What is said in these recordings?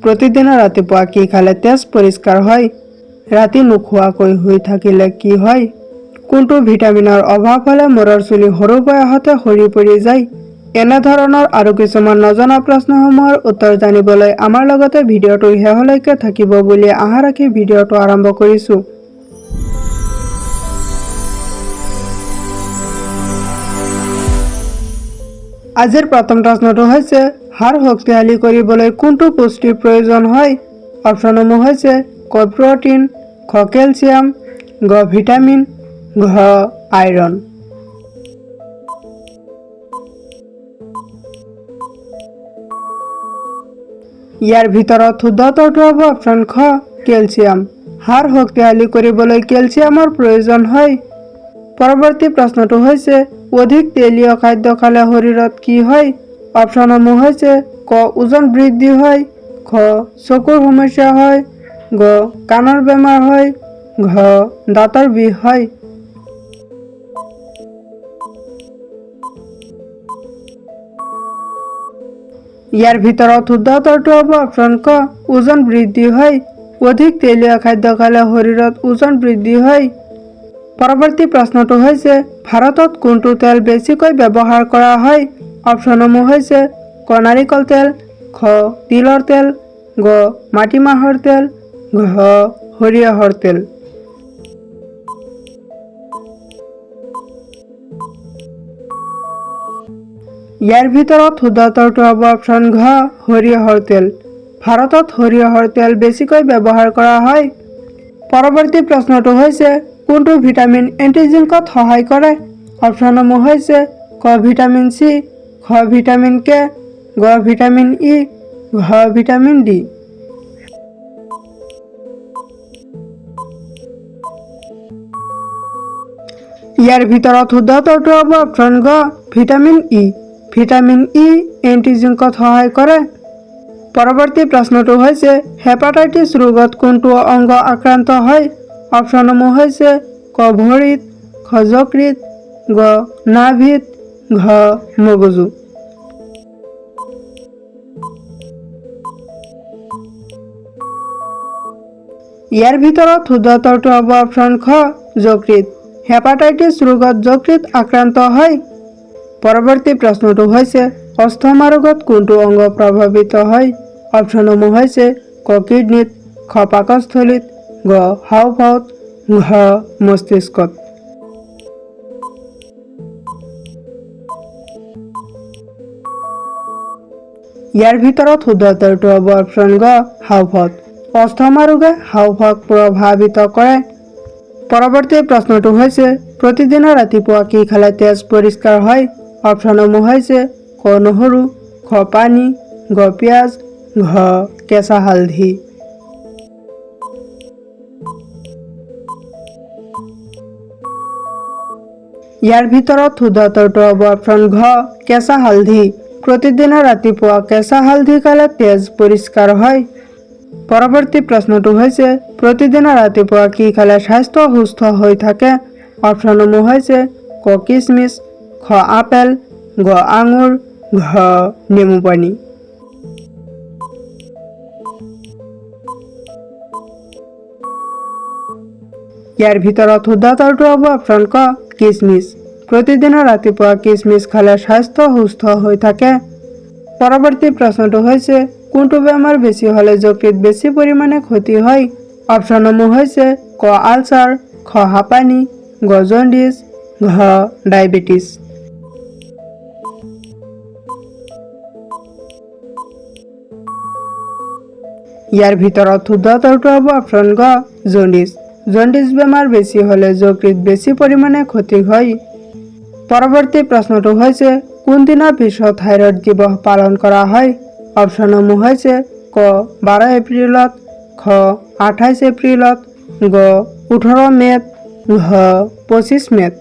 প্ৰতিদিনে ৰাতিপুৱা কি খালে তেজ পৰিষ্কাৰ হয়? ৰাতি নোখোৱাকৈ শুই থাকিলে কি হয়? কোনটো ভিটামিনৰ অভাৱ হ'লে মূৰৰ চুলি সৰু বয়সতে সৰি পৰি যায়? এনেধৰণৰ আৰু কিছুমান নজনা প্ৰশ্নসমূহৰ উত্তৰ জানিবলৈ আমাৰ লগতে ভিডিঅ'টো শেষলৈকে থাকিব বুলি আশা ৰাখি ভিডিঅ'টো আৰম্ভ কৰিছোঁ। আজিৰ প্ৰথম প্ৰশ্নটো হৈছে হাড় শক্তিশালী কৰিবলৈ কোনটো পুষ্টিৰ প্ৰয়োজন হয়? অপশ্যনসমূহ হৈছে ক প্ৰটিন, খ কেলচিয়াম, গ ভিটামিন, ঘ আইৰণ। ইয়াৰ ভিতৰত শুদ্ধ উত্তৰটো হ'ব অপশ্যন খ কেলচিয়াম। হাড় শক্তিশালী কৰিবলৈ কেলচিয়ামৰ প্ৰয়োজন হয়। পৰৱৰ্তী প্ৰশ্নটো হৈছে অধিক তেলীয় খাদ্য খালে শৰীৰত কি হয়? অপশ্যনসমূহ হৈছে ক ওজন বৃদ্ধি হয়, খ চকুৰ সমস্যা হয়, গ কাণৰ বেমাৰ হয়, ঘ দাঁতৰ বিষ হয়। ইয়াৰ ভিতৰত শুদ্ধ উত্তৰটো হ'ব অপশ্যন ক ওজন বৃদ্ধি হয়। অধিক তেলীয় খাদ্য খালে শৰীৰত ওজন বৃদ্ধি হয়। পৰৱৰ্তী প্ৰশ্নটো হৈছে ভাৰতত কোনটো তেল বেছিকৈ ব্যৱহাৰ কৰা হয়? অপশ্যনসমূহ হৈছে ক নাৰিকল তেল, খ তিলৰ তেল, গ মাটিমাহৰ তেল, ঘ সৰিয়হৰ তেল। ইয়াৰ ভিতৰত শুদ্ধ উত্তৰটো হ'ব অপশ্যন ঘ সৰিয়হৰ তেল। ভাৰতত সৰিয়হৰ তেল বেছিকৈ ব্যৱহাৰ কৰা হয়। পৰৱৰ্তী প্ৰশ্নটো হৈছে কোনটো ভিটামিন এণ্টিজিংকত সহায় কৰে? অপশ্যনসমূহ হৈছে ক ভিটামিন চি, খ ভিটামিন কে, গ ভিটামিন ই, ঘ ভিটামিন ডি। ইয়াৰ ভিতৰত শুদ্ধ উত্তৰটো হ'ব অপশ্যন গ ভিটামিন ই। ভিটামিন ই এণ্টিজিংকত সহায় কৰে। পৰৱৰ্তী প্ৰশ্নটো হৈছে হেপাটাইটিছ ৰোগত কোনটো অংগ আক্ৰান্ত হয়? অপশ্যনসমূহ হৈছে ক ভৰিত, খ যকৃত, গ নাভিত, ঘ মগজু। ইয়াৰ ভিতৰত শুদ্ধ উত্তৰটো হ'ব অপশ্যন খ যকৃত। হেপাটাইটিছ ৰোগত যকৃত আক্ৰান্ত হয়। পৰৱৰ্তী প্ৰশ্নটো হৈছে অস্থমা ৰোগত কোনটো অংগ প্ৰভাৱিত হয়? অপশ্যনসমূহ হৈছে ক কিডনীত, খ পাকস্থলীত, গ হাঁওফাঁওত, ঘ মস্তিষ্কত। ইয়াৰ ভিতৰত শুদ্ধ উত্তৰটো হ'ব অপশ্যন গ হাঁওফাঁওত। অস্থমা ৰোগে হাঁওফাঁওক প্ৰভাৱিত কৰে। পৰৱৰ্তী প্ৰশ্নটো হৈছে প্ৰতিদিনে ৰাতিপুৱা কি খালে তেজ পৰিষ্কাৰ হয়? অপশ্যনসমূহ হৈছে ক নহৰু, খ পানী, গ পিঁয়াজ, ঘ কেঁচা হালধি। ইয়াৰ ভিতৰত শুদ্ধ উত্তৰটো হ'ব অপশ্যন ঘ কেঁচা হালধি। প্ৰতিদিনে ৰাতিপুৱা কেঁচা হালধি খালে তেজ পৰিষ্কাৰ হয়। পৰৱৰ্তী প্ৰশ্নটো হৈছে প্ৰতিদিনে ৰাতিপুৱা কি খালে স্বাস্থ্য সুস্থ হৈ থাকে? অপশ্যনসমূহ হৈছে ক কিচমিচ, খ আপেল, গ আঙুৰ, ঘ নেমু পানী। ইয়াৰ ভিতৰত শুদ্ধ উত্তৰটো হ'ব অপশ্যন ক কিচমিচ। প্ৰতিদিনে ৰাতিপুৱা কিচমিচ খালে স্বাস্থ্য সুস্থ হৈ থাকে। পৰৱৰ্তী প্ৰশ্নটো হৈছে কোনটো বেমাৰ বেছি হ'লে যকৃত বেছি পৰিমাণে ক্ষতি হয়? অপশ্যনসমূহ হৈছে ক আলচাৰ, খ হাঁপানি, গ জণ্ডিছ, ঘ ডায়েবেটিছ। ইয়াৰ ভিতৰত শুদ্ধ উত্তৰটো হ'ব অপশ্যন গ জণ্ডিছ। জণ্ডিছ বেমাৰ বেছি হ'লে যকৃত বেছি পৰিমাণে ক্ষতি হয়। পৰৱৰ্তী প্ৰশ্নটো হৈছে কোনদিনা বিশ্ব থাইৰয়ড দিৱস পালন কৰা হয়? অপশ্যনসমূহ হৈছে ক 12 এপ্ৰিলত, খ 28 এপ্ৰিলত, গ 18 মে'ত, ঘ 25 মে'ত।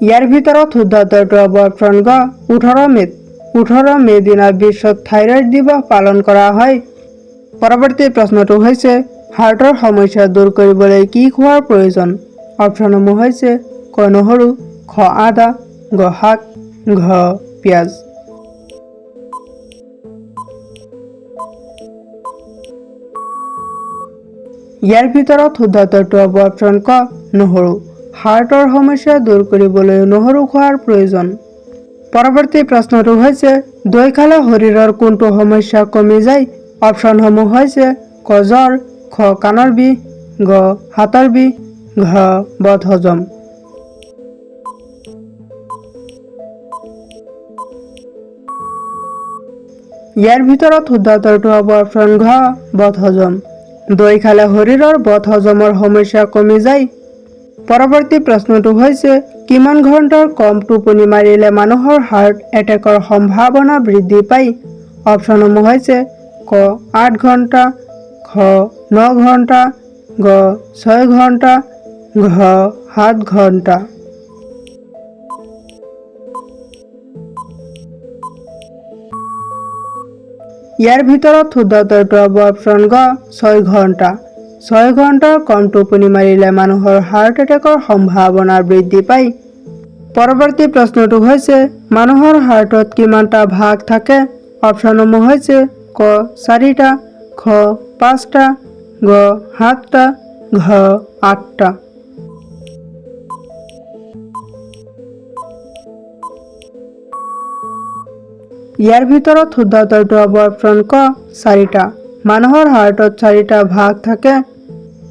ইয়াৰ ভিতৰত শুদ্ধ উত্তৰটো হ'ব অপশ্যন গ 18 মে'ত। 18 মে' দিনা বিশ্বত থাইৰয়ড দিৱস পালন কৰা হয়। পৰৱৰ্তী প্ৰশ্নটো হৈছে হাৰ্টৰ সমস্যা দূৰ কৰিবলৈ কি খোৱাৰ প্ৰয়োজন? অপশ্যনসমূহ হৈছে ক নহৰু, খ আদা, গ শাক, ঘ পিঁয়াজ। ইয়াৰ ভিতৰত শুদ্ধ উত্তৰটো হ'ব অপশ্যন ক নহৰু। হাৰ্টৰ সমস্যা দূৰ কৰিবলৈ নহৰু খোৱাৰ প্ৰয়োজন। পৰৱৰ্তী প্ৰশ্নটো হৈছে দৈ খালে শৰীৰৰ কোনটো সমস্যা কমি যায়? অপশ্যনসমূহ হৈছে ক জ্বৰ, খ কাণৰ বিষ, গ হাতৰ বিষ, ঘ বদহজম। ইয়াৰ ভিতৰত শুদ্ধ উত্তৰটো হ'ব অপশ্যন ঘ বদহজম। দৈ খালে শৰীৰৰ বদহজমৰ সমস্যা কমি যায়। পৰৱৰ্তী প্ৰশ্নটো হৈছে কিমান ঘণ্টাৰ কম টোপনি মাৰিলে মানুহৰ হাৰ্ট এটেকৰ সম্ভাৱনা বৃদ্ধি পায়? অপশ্যনসমূহ হৈছে ক 8 ঘণ্টা, খ 9 ঘণ্টা, গ 6 ঘণ্টা, ঘ 7 ঘণ্টা। ইয়াৰ ভিতৰত শুদ্ধ উত্তৰটো হ'ব অপশ্যন গ 6 ঘণ্টা। 6 ঘণ্টাৰ কম টোপনি মাৰিলে মানুহৰ হাৰ্ট এটেকৰ সম্ভাৱনা বৃদ্ধি পায়। পৰৱৰ্তী প্ৰশ্নটো হৈছে মানুহৰ হাৰ্টত কিমানটা ভাগ থাকে? অপশ্যনসমূহ হৈছে ক 4টা, খ 5টা, গ 7টা, ঘ 8টা। ইয়াৰ ভিতৰত শুদ্ধ উত্তৰটো হ'ব অপশ্যন ক 4টা। মানুহৰ হাৰ্টত 4টা ভাগ থাকে।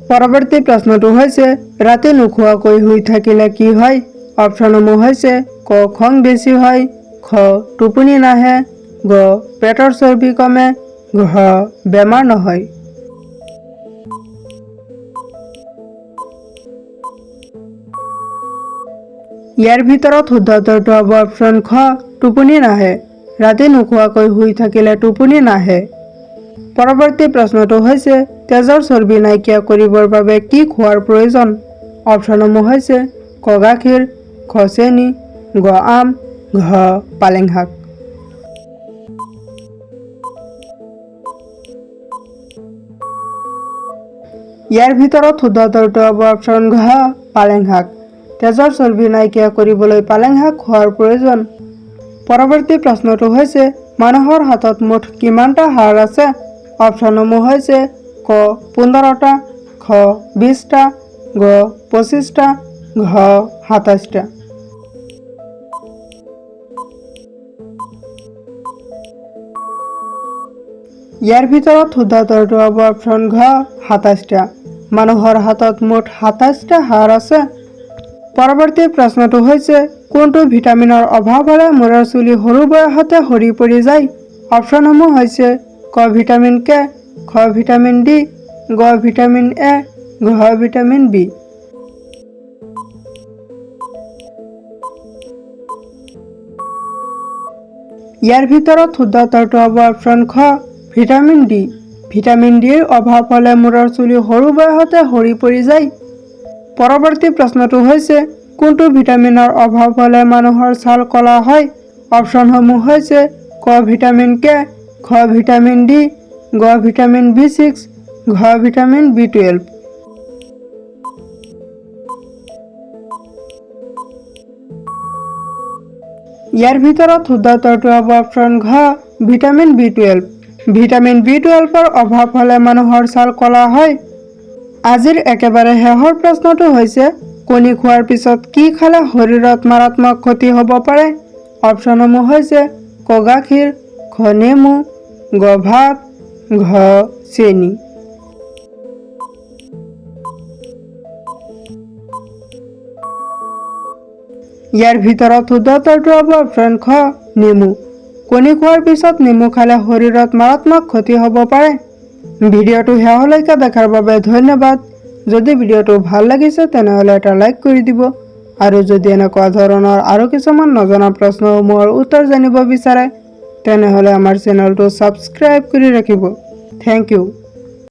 পৰৱৰ্তী প্ৰশ্নটো হৈছে ৰাতি নোখোৱাকৈ শুই থাকিলে কি হয়? অপশ্যনসমূহ হৈছে ক খং বেছি হয়, খ টোপনি নাহে, গ পেটৰ চৰ্বি কমে, ঘ বেমাৰ নহয়। ইয়াৰ ভিতৰত শুদ্ধ উত্তৰটো হ'ব অপশ্যন খ টোপনি নাহে। ৰাতি নোখোৱাকৈ শুই থাকিলে টোপনি নাহে। পৰৱৰ্তী প্ৰশ্নটো হৈছে তেজৰ চৰ্বি নাইকিয়া কৰিবৰ বাবে কি খোৱাৰ প্ৰয়োজন? অপশ্যনসমূহ হৈছে ক গাখীৰ, খ চেনি, গ আম, ঘ পালেং শাক। ইয়াৰ ভিতৰত শুদ্ধ উত্তৰটো হ'ব অপশ্যন ঘ পালেং শাক। তেজৰ চৰ্বি নাইকিয়া কৰিবলৈ পালেং শাক খোৱাৰ প্ৰয়োজন। পৰৱৰ্তী প্ৰশ্নটো হৈছে মানুহৰ হাতত মুঠ কিমানটা হাড় আছে? অপশ্যনসমূহ হৈছে ক 15টা, খ 20টা, গ 25টা, ঘ 27টা। ইয়াৰ ভিতৰত শুদ্ধ উত্তৰটো হ'ব অপশ্যন ঘ 27টা। মানুহৰ হাতত মুঠ 27টা হাড় আছে। পৰৱৰ্তী প্ৰশ্নটো হৈছে কোনটো ভিটামিনৰ অভাৱ হ'লে মূৰৰ চুলি সৰু বয়সতে সৰি পৰি যায়? অপশ্যনসমূহ হৈছে ক ভিটামিন কে, খ ভিটামিন ডি, গ ভিটামিন এ, ঘ ভিটামিন বি। ইয়াৰ ভিতৰত শুদ্ধ উত্তৰটো হ'ব অপশ্যন খ ভিটামিন ডি। ভিটামিন ডিৰ অভাৱ হ'লে মূৰৰ চুলি সৰু বয়সতে সৰি পৰি যায়। পৰৱৰ্তী প্ৰশ্নটো হৈছে কোনটো ভিটামিনৰ অভাৱ হ'লে মানুহৰ ছাল ক'লা হয়? অপশ্যনসমূহ হৈছে ক ভিটামিন কে, খ ভিটামিন ডি, গ ভিটামিন B6, ঘ ভিটামিন B12। ইয়াৰ ভিতৰত শুদ্ধ উত্তৰটো হ'ব অপশ্যন ঘ ভিটামিন B12। ভিটামিন B12ৰ অভাৱ হ'লে মানুহৰ ছাল ক'লা হয়। আজিৰ একেবাৰে শেষৰ প্ৰশ্নটো হৈছে কণী খোৱাৰ পিছত কি খালে শৰীৰত মাৰাত্মক ক্ষতি হ'ব পাৰে? অপশ্যনসমূহ হৈছে ক গাখীৰ, খ নেমু, গ ভাত, ঘ চেনি। ইয়াৰ ভিতৰত শুদ্ধ উত্তৰটো হ'ব অপশ্যন খ নেমু। কণী খোৱাৰ পিছত নেমু খালে শৰীৰত মাৰাত্মক ক্ষতি হ'ব পাৰে। ভিডিঅ'টো শেষলৈকে দেখাৰ বাবে ধন্যবাদ। যদি ভিডিঅ'টো ভাল লাগিছে তেনেহ'লে এটা লাইক কৰি দিব আৰু যদি এনেকুৱা ধৰণৰ আৰু কিছুমান নজনা প্ৰশ্নসমূহৰ উত্তৰ জানিব বিচাৰে তেনেহ'লে আমাৰ চেনেলটো ছাবস্ক্ৰাইব কৰি ৰাখিব। Thank U.